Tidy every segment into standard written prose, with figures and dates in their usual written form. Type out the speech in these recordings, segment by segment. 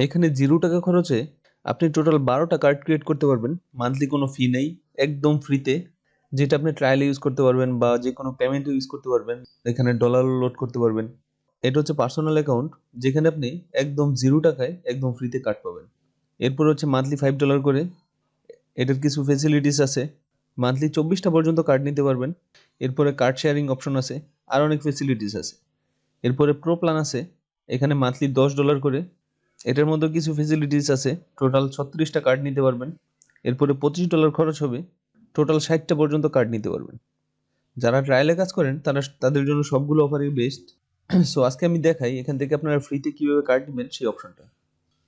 এখানে 0 টাকা খরচে আপনি টোটাল 12টা কার্ড ক্রিয়েট করতে পারবেন। মান্থলি কোনো ফি নেই, একদম ফ্রিতে, যেটা আপনি ট্রায়ালে ইউজ করতে পারবেন বা যেকোনো পেমেন্টে ইউজ করতে পারবেন। এখানে ডলার লোড করতে পারবেন। এটা হচ্ছে পার্সোনাল অ্যাকাউন্ট, যেখানে আপনি একদম 0 টাকায় একদম ফ্রিতে কার্ড পাবেন। এরপর হচ্ছে মান্থলি $5 করে। এটার কিছু ফেসিলিটিস আছে। মান্থলি 24টা পর্যন্ত কার্ড নিতে পারবেন। এরপরে কার্ড শেয়ারিং অপশন আছে, আর অনেক ফেসিলিটিস আছে। এরপরে প্রো প্ল্যান আছে, এখানে মান্থলি $10 করে। এটার মধ্যে কিছু ফেসিলিটিস আছে, টোটাল 36টা কার্ড নিতে পারবেন। এরপরে $25 খরচ হবে, টোটাল 60টা পর্যন্ত কার্ড নিতে পারবেন। যারা ট্রায়ালে কাজ করেন তাদের জন্য সবগুলো অফারই বেস্ট। সো আজকে আমি দেখাই এখান থেকে আপনারা ফ্রিতে কীভাবে কার্ড নেবেন সেই অপশনটা।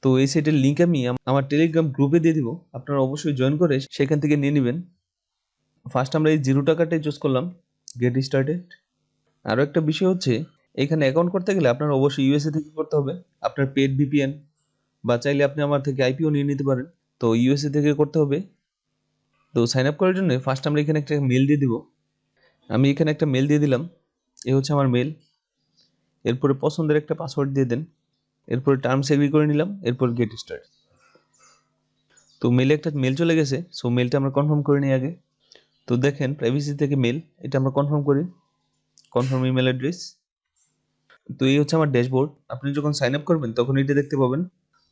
তো এই সাইটের লিঙ্ক আমি আমার টেলিগ্রাম গ্রুপে দিয়ে দিব, আপনারা অবশ্যই জয়েন করে সেখান থেকে নিয়ে নেবেন। ফার্স্ট আমরা এই 0 টাকাটাই চুজ করলাম, গেট স্টার্টেড। আরও একটা বিষয় হচ্ছে, এখানে অ্যাকাউন্ট করতে গেলে আপনার অবশ্যই ইউএসএ থেকে করতে হবে, আপনার পেড ভিপিএন, বা চাইলে আপনি আমার থেকে আইপিও নিয়ে নিতে পারেন। তো ইউএসএ থেকে করতে হবে। তো সাইন আপ করার জন্য ফার্স্ট আমরা এখানে একটা মেল দিয়ে দিব। আমি এখানে একটা মেল দিয়ে দিলাম, এ হচ্ছে আমার মেল। এরপরে পছন্দের একটা পাসওয়ার্ড দিয়ে দেন। এরপরে টার্মস এগ্রি করে নিলাম। এরপর গেট স্টার্ট। তো মেলে একটা মেল চলে গেছে। সো মেলটা আমরা কনফার্ম করে নিই আগে। তো দেখেন প্রাইভেসি থেকে মেল, এটা আমরা কনফার্ম করি। Confirm email address. তো এই হচ্ছে আমার ড্যাশবোর্ড। আপনি যখন সাইন আপ করবেন তখন এটা দেখতে পাবেন।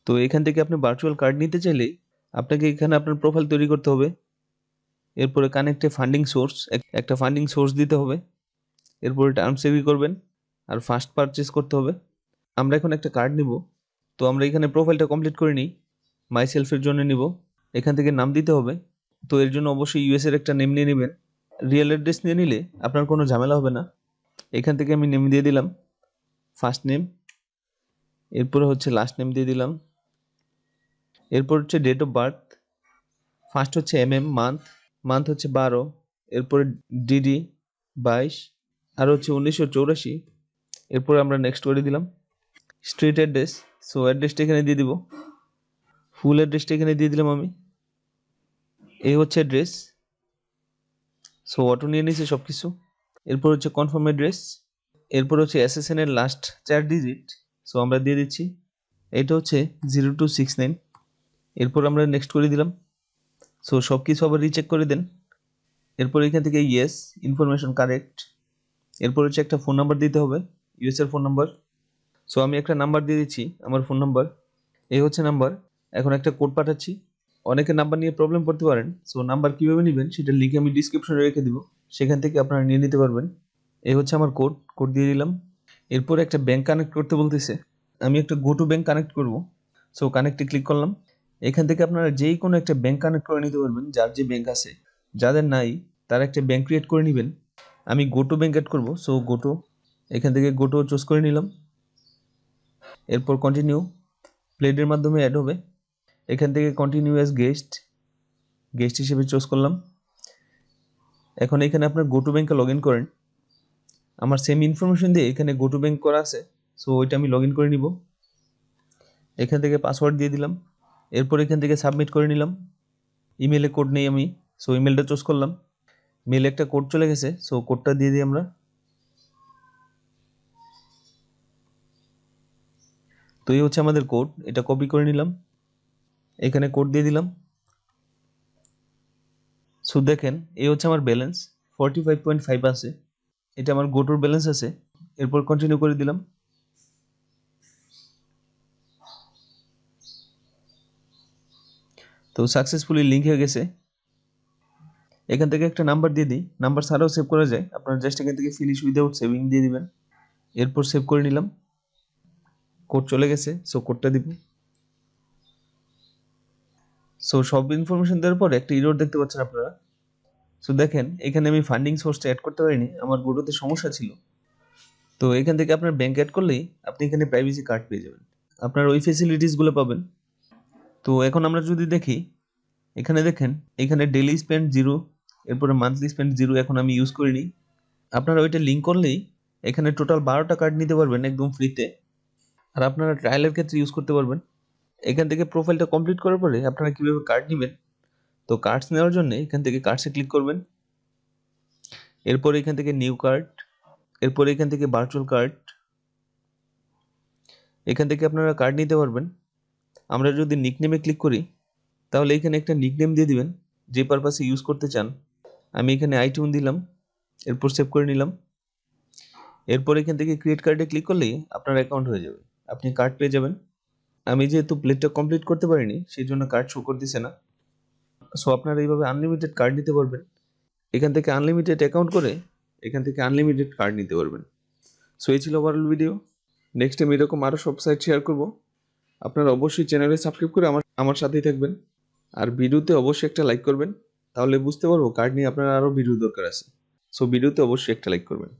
তো এখান থেকে আপনি ভার্চুয়াল কার্ড নিতে চাইলে আপনাকে এখানে আপনার প্রোফাইল তৈরি করতে হবে। এরপরে কানেক্টে ফান্ডিং সোর্স, একটা ফান্ডিং সোর্স দিতে হবে। এরপরে টার্মস এগ্রি করবেন আর ফার্স্ট পারচেস করতে হবে। আমরা এখন একটা কার্ড নিব। তো আমরা এখানে প্রোফাইলটা কমপ্লিট করে নিই। মাই সেলফের জন্য নিব। এখান থেকে নাম দিতে হবে। তো এর জন্য অবশ্যই ইউএসের একটা নেম নিয়ে নেবেন। রিয়েল অ্যাড্রেস নিয়ে নিলে আপনার কোনো ঝামেলা হবে না। এখান থেকে আমি নেম দিয়ে দিলাম, ফার্স্ট নেম। এরপরে হচ্ছে লাস্ট নেম দিয়ে দিলাম। এরপর হচ্ছে ডেট অফ বার্থ। ফার্স্ট হচ্ছে মান্থ, মান্থ হচ্ছে 12। এরপরে ডিডি 22, আর হচ্ছে 1984। এরপরে আমরা নেক্সট করে দিলাম। স্ট্রিট অ্যাড্রেস, সো অ্যাড্রেসটা এখানে দিয়ে দিব। ফুল অ্যাড্রেসটা এখানে দিয়ে দিলাম আমি। এই হচ্ছে অ্যাড্রেস। সো অটো নিয়ে নিয়েছে সব কিছু। এরপর হচ্ছে কনফার্ম অ্যাড্রেস। এরপর হচ্ছে এসএসএন এর লাস্ট 4 ডিজিট, সো আমরা দিয়ে দিচ্ছি। এটা হচ্ছে 0269। এরপর আমরা নেক্সট করে দিলাম। সো সব কিছু আবার রিচেক করে দেন। এরপর এখান থেকে ইয়েস, ইনফরমেশন কারেক্ট। এরপর হচ্ছে একটা ফোন নাম্বার দিতে হবে, ইউএসের ফোন নাম্বার। সো আমি একটা নাম্বার দিয়ে দিচ্ছি, আমার ফোন নাম্বার। এই হচ্ছে নাম্বার। এখন একটা কোড পাঠাচ্ছি। অনেকে নাম্বার নিয়ে প্রবলেম করতে পারেন, সো নাম্বার কীভাবে নেবেন সেটা লিঙ্ক আমি ডিসক্রিপশনে রেখে দিব, সেখান থেকে আপনারা নিয়ে নিতে পারবেন। এই হচ্ছে আমার কোড দিয়ে দিলাম। এরপর একটা ব্যাংক কানেক্ট করতে বলতেছে, আমি একটা গো টু ব্যাংক কানেক্ট করব। সো কানেক্টে ক্লিক করলাম। এখান থেকে আপনারা যেই কোনো একটা ব্যাংক কানেক্ট করে নিতে পারবেন, যার যে ব্যাংক আছে। যাদের নাই তারা একটা ব্যাংক ক্রিয়েট করে নেবেন। আমি গো টু ব্যাংক অ্যাড করবো, সো গো টু, এখান থেকে গো টু চুজ করে নিলাম। এরপর কন্টিনিউ, প্লেডের মাধ্যমে অ্যাড হবে। এখান থেকে কন্টিনিউ অ্যাজ গেস্ট হিসেবে চুজ করলাম। এখন এখানে আপনার গো টু ব্যাংকে লগ ইন করেন। আমার সেম ইনফরমেশন দিয়ে এখানে গো টু ব্যাংক করা আছে, সো ওইটা আমি লগ ইন করে নিব। এখান থেকে পাসওয়ার্ড দিয়ে দিলাম। এরপর এখান থেকে সাবমিট করে নিলাম। ইমেলে কোড নেই আমি, সো ইমেলটা চুজ করলাম। মেলে একটা কোড চলে গেছে, সো কোডটা দিয়ে দিই আমরা। তো এই হচ্ছে আমাদের কোড, এটা কপি করে নিলাম, এখানে কোড দিয়ে দিলাম। সো দেখেন এই হচ্ছে আমার ব্যালেন্স 45.5 আছে, এটা আমার গোটুর ব্যালেন্স আছে। এরপর কন্টিনিউ করে দিলাম। তো সাকসেসফুলি লিঙ্ক হয়ে গেছে। এখান থেকে একটা নাম্বার দিয়ে দিই, নাম্বার ছাড়াও সেভ করা যায়, আপনারা জাস্ট এখান থেকে ফিনিশ উইদাউট সেভিং দিয়ে দিবেন। এরপর সেভ করে নিলাম। কোড চলে গেছে, সো কোডটা দিব। সো সব ইনফরমেশন দেওয়ার পর একটা ইরর দেখতে পাচ্ছেন আপনারা। সো দেখেন এখানে আমি ফান্ডিং সোর্সটা অ্যাড করতে পারিনি, আমার গোটোতে সমস্যা ছিল। তো এখান থেকে আপনার ব্যাংক অ্যাড করলেই আপনি এখানে প্রাইভেসি কার্ড পেয়ে যাবেন, আপনার ওই ফেসিলিটিসগুলো পাবেন। তো এখন আমরা যদি দেখি, এখানে দেখেন এখানে ডেইলি স্পেন্ড 0, এরপরে মান্থলি স্পেন্ড 0 এখন আমি ইউজ করিনি। আপনারা ওইটা লিঙ্ক করলেই এখানে টোটাল 12টা কার্ড নিতে পারবেন একদম ফ্রিতে, আর আপনারা ট্রায়ালের ক্ষেত্রে ইউজ করতে পারবেন। এখান থেকে প্রোফাইলটা কমপ্লিট করার পরে আপনারা কীভাবে কার্ড নেবেন, তো কার্ডস নেওয়ার জন্য এখান থেকে কার্ডসে ক্লিক করবেন। এরপর এখান থেকে নিউ কার্ড, এরপর এখান থেকে ভার্চুয়াল কার্ড, এখান থেকে আপনারা কার্ড নিতে পারবেন। আমরা যদি নিকনেমে ক্লিক করি তাহলে এখানে একটা নিকনেম দিয়ে দিবেন যে পারপাসে ইউজ করতে চান। আমি এখানে আইটিউন দিলাম, এরপর সেভ করে নিলাম। এরপর এখান থেকে ক্রিয়েট কার্ডে ক্লিক করলেই আপনার অ্যাকাউন্ট হয়ে যাবে, আপনি কার্ড পেয়ে যাবেন। আমি যেহেতু প্লেটটা কমপ্লিট করতে পারিনি সেই জন্য কার্ড শো করতেছে না। সো আপনারা এইভাবে আনলিমিটেড কার্ড নিতে পারবেন। এখান থেকে আনলিমিটেড অ্যাকাউন্ট করে এখান থেকে আনলিমিটেড কার্ড নিতে পারবেন। সো এই ছিল ওভারঅল ভিডিও। নেক্সট টাইম এরকম আরও সব সাইট শেয়ার করব। আপনারা অবশ্যই চ্যানেলে সাবস্ক্রাইব করে আমার সাথেই থাকবেন। আর ভিডিওতে অবশ্যই একটা লাইক করবেন, তাহলে বুঝতে পারবো কার্ড নিয়ে আপনার আরও ভিডিও দরকার আছে। সো ভিডিওতে অবশ্যই একটা লাইক করবেন।